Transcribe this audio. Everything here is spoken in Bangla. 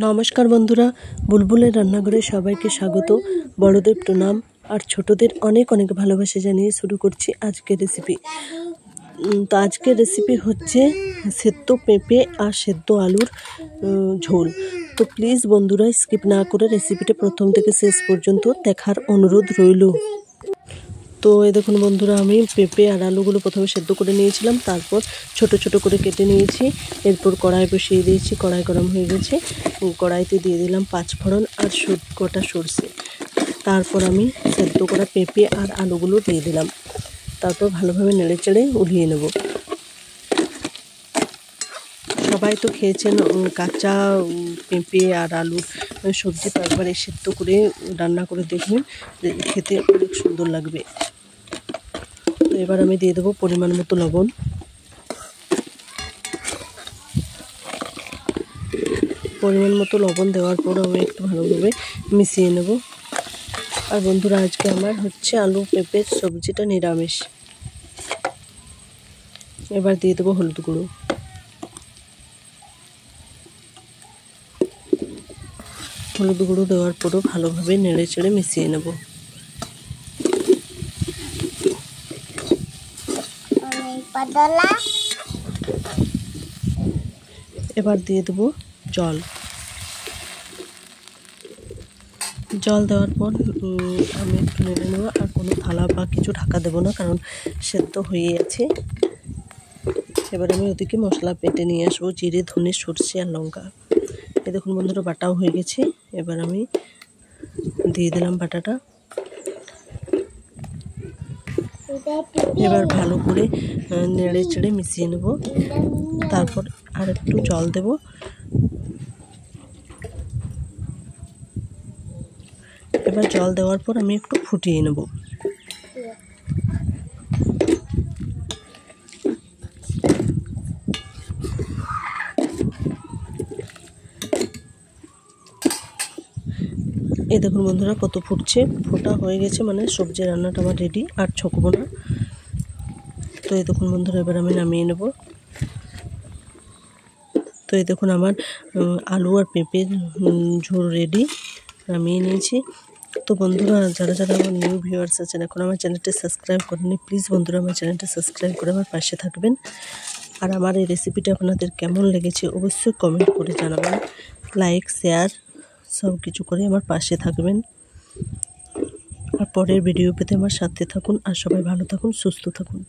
নমস্কার বন্ধুরা, বুলবুলের রান্নাঘরে সবাইকে স্বাগত। বড়দের প্রণাম আর ছোটদের অনেক অনেক ভালোবাসা জানিয়ে শুরু করছি আজকের রেসিপি। তো আজকের রেসিপি হচ্ছে সেদ্ধ পেঁপে আর সেদ্ধ আলুর ঝোল। তো প্লিজ বন্ধুরা স্কিপ না করে রেসিপিটা প্রথম থেকে শেষ পর্যন্ত দেখার অনুরোধ রইল। তো এই দেখুন বন্ধুরা, আমি পেঁপে আর আলুগুলো প্রথমে সেদ্ধ করে নিয়েছিলাম, তারপর ছোট ছোট করে কেটে নিয়েছি। এরপর কড়াই বসিয়ে দিয়েছি, কড়াই গরম হয়ে গেছে। কড়াইতে দিয়ে দিলাম 5 ফোড়ন আর গোটা সরষে। তারপর আমি সেদ্ধ করা পেঁপে আর আলুগুলো দিয়ে দিলাম। তারপর ভালোভাবে নেড়ে চেড়ে উলিয়ে নেব। সবাই তো খেয়েছেন কাঁচা পেঁপে আর আলুর সবজি, তো একবার সেদ্ধ করে রান্না করে দেখবেন, খেতে অনেক সুন্দর লাগবে। তো এবার আমি দিয়ে দেবো পরিমাণ মতো লবণ। পরিমাণ মতো লবণ দেওয়ার পর আমি একটু ভালোভাবে মিশিয়ে নেব। আর বন্ধুরা, আজকে আমার হচ্ছে আলু পেঁপের সবজিটা নিরামিষ। এবার দিয়ে দেবো হলুদ গুঁড়ো। হলুদ গুঁড়ো দেওয়ার পরও ভালোভাবে নেড়ে চেড়ে মিশিয়ে নেব। এবার দিয়ে দেবো জল। জল দেওয়ার পর আমি একটু নেড়ে নেব। আর কোনো থালা বা কিছু ঢাকা দেবো না, কারণ সেদ্ধ হয়ে আছে। এবার আমি ওদিকে মশলা বেটে নিয়ে আসবো, জিরে, ধনে, সরষে আর লঙ্কা। এই দেখুন বন্ধুরা, বাটাও হয়ে গেছে। এবার আমি দিয়ে দিলাম বাটাটা। এবার ভালো করে নেড়ে চেড়ে মিশিয়ে নেব। তারপর আর একটু জল দেব। এবার জল দেওয়ার পর আমি একটু ফুটিয়ে নেব। এই দেখুন বন্ধুরা কত ফুটছে, ফোটা হয়ে গেছে, মানে সবজি রান্নাটা আমার রেডি, আর ছকবো না। তো এই দেখুন বন্ধুরা, এবার আমি নামিয়ে নেব। তো এই দেখুন আমার আলু আর পেঁপে ঝোল রেডি, নামিয়ে নিয়েছি। তো বন্ধুরা, যারা যারা আমার নিউ ভিউয়ার্স আছেন, এখন আমার চ্যানেলটা সাবস্ক্রাইব করেননি, প্লিজ বন্ধুরা আমার চ্যানেলটা সাবস্ক্রাইব করে আমার পাশে থাকবেন। আর আমার এই রেসিপিটা আপনাদের কেমন লেগেছে অবশ্যই কমেন্ট করে জানাবেন। লাইক, শেয়ার সব কিছু করে আমার পাশে থাকবেন। আর পরের ভিডিও পেতে আমার সাথে থাকুন। আর সবাই ভালো থাকুন, সুস্থ থাকুন।